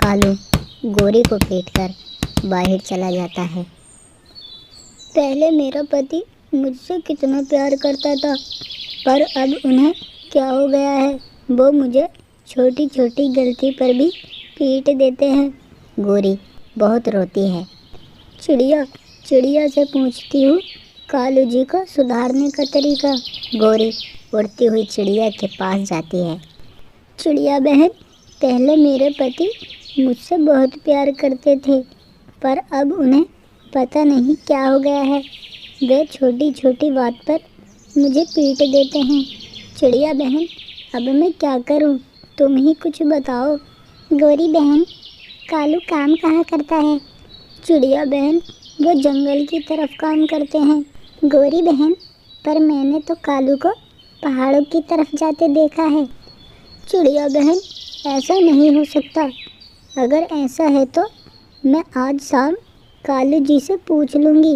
कालू गोरी को पीटकर बाहर चला जाता है। पहले मेरा पति मुझसे कितना प्यार करता था, पर अब उन्हें क्या हो गया है, वो मुझे छोटी छोटी गलती पर भी पीट देते हैं। गोरी बहुत रोती है। चिड़िया से पूछती हूँ कालू जी को सुधारने का तरीका। गोरी उड़ती हुई चिड़िया के पास जाती है। चिड़िया बहन, पहले मेरे पति मुझसे बहुत प्यार करते थे, पर अब उन्हें पता नहीं क्या हो गया है। वे छोटी छोटी बात पर मुझे पीट देते हैं। चिड़िया बहन, अब मैं क्या करूं? तुम ही कुछ बताओ। गोरी बहन, कालू काम कहाँ करता है? चिड़िया बहन, वो जंगल की तरफ काम करते हैं। गोरी बहन, पर मैंने तो कालू को पहाड़ों की तरफ जाते देखा है। चिड़िया बहन, ऐसा नहीं हो सकता। अगर ऐसा है तो मैं आज शाम कालू जी से पूछ लूँगी।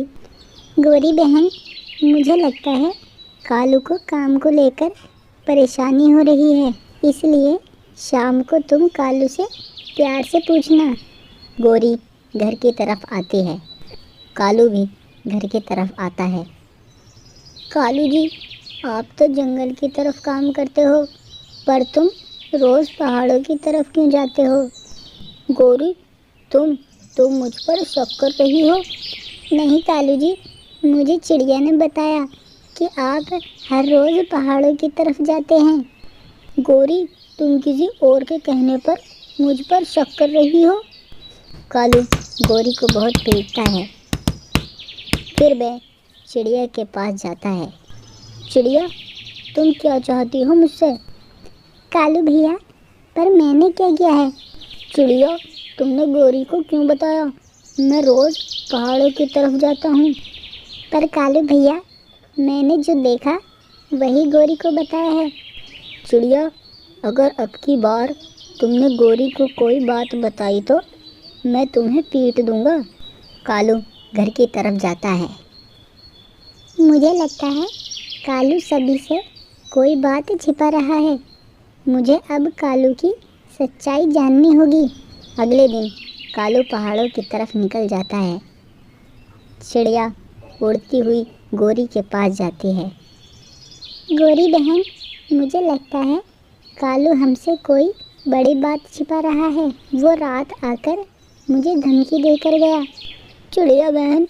गोरी बहन, मुझे लगता है कालू को काम को लेकर परेशानी हो रही है, इसलिए शाम को तुम कालू से प्यार से पूछना। गोरी घर की तरफ आती है। कालू भी घर की तरफ आता है। कालू जी, आप तो जंगल की तरफ काम करते हो, पर तुम रोज़ पहाड़ों की तरफ क्यों जाते हो? गोरी, तुम मुझ पर शक कर रही हो? नहीं कालू जी, मुझे चिड़िया ने बताया कि आप हर रोज़ पहाड़ों की तरफ जाते हैं। गोरी, तुम किसी और के कहने पर मुझ पर शक कर रही हो? कालू गोरी को बहुत पीटता है। फिर वह चिड़िया के पास जाता है। चिड़िया, तुम क्या चाहती हो मुझसे? कालू भैया, पर मैंने क्या किया है? चिड़िया, तुमने गोरी को क्यों बताया मैं रोज़ पहाड़ों की तरफ जाता हूँ? पर कालू भैया, मैंने जो देखा वही गोरी को बताया है। चिड़िया, अगर अब की बार तुमने गोरी को कोई बात बताई तो मैं तुम्हें पीट दूंगा। कालू घर की तरफ जाता है। मुझे लगता है कालू सभी से कोई बात छिपा रहा है। मुझे अब कालू की सच्चाई जाननी होगी। अगले दिन कालू पहाड़ों की तरफ निकल जाता है। चिड़िया उड़ती हुई गोरी के पास जाती है। गोरी बहन, मुझे लगता है कालू हमसे कोई बड़ी बात छिपा रहा है। वो रात आकर मुझे धमकी देकर गया। चिड़िया बहन,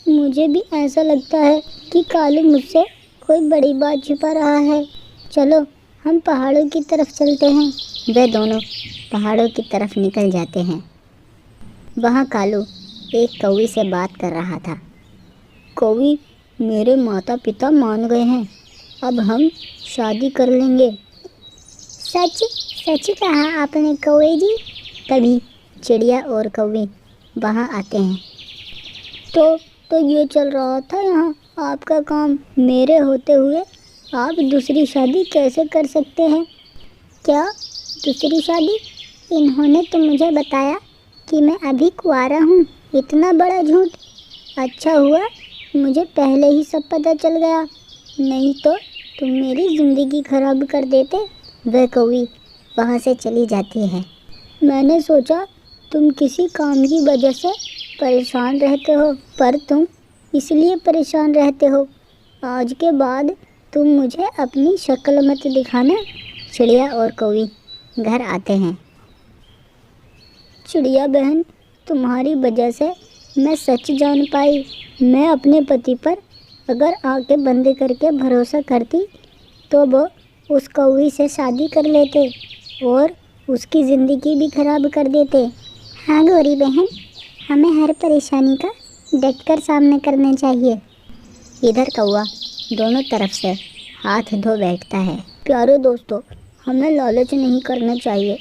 मुझे भी ऐसा लगता है कि कालू मुझसे कोई बड़ी बात छिपा रहा है। चलो हम पहाड़ों की तरफ चलते हैं। वे दोनों पहाड़ों की तरफ निकल जाते हैं। वहाँ कालू एक कौवी से बात कर रहा था। कौवी, मेरे माता पिता मान गए हैं, अब हम शादी कर लेंगे। सच कहा आपने कौवे जी। तभी चिड़िया और कौवी वहाँ आते हैं। तो ये चल रहा था यहाँ आपका काम। मेरे होते हुए आप दूसरी शादी कैसे कर सकते हैं? क्या दूसरी शादी? इन्होंने तो मुझे बताया कि मैं अभी कुंवारा हूँ। इतना बड़ा झूठ! अच्छा हुआ मुझे पहले ही सब पता चल गया, नहीं तो तुम मेरी ज़िंदगी खराब कर देते। वह कौवी वहाँ से चली जाती है। मैंने सोचा तुम किसी काम की वजह से परेशान रहते हो, पर तुम इसलिए परेशान रहते हो। आज के बाद तुम मुझे अपनी शक्ल मत दिखाना। चिड़िया और कौवी घर आते हैं। चिड़िया बहन, तुम्हारी वजह से मैं सच जान पाई। मैं अपने पति पर अगर आंखें बंद करके भरोसा करती तो वो उस कौवी से शादी कर लेते और उसकी ज़िंदगी भी खराब कर देते। हाँ गोरी बहन, हमें हर परेशानी का डटकर सामना करना चाहिए। इधर कौवा दोनों तरफ से हाथ धो बैठता है। प्यारे दोस्तों, हमें लालच नहीं करना चाहिए,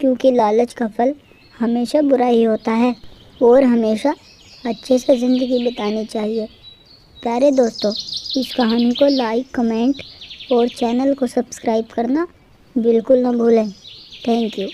क्योंकि लालच का फल हमेशा बुरा ही होता है और हमेशा अच्छे से ज़िंदगी बितानी चाहिए। प्यारे दोस्तों, इस कहानी को लाइक, कमेंट और चैनल को सब्सक्राइब करना बिल्कुल ना भूलें। Thank you.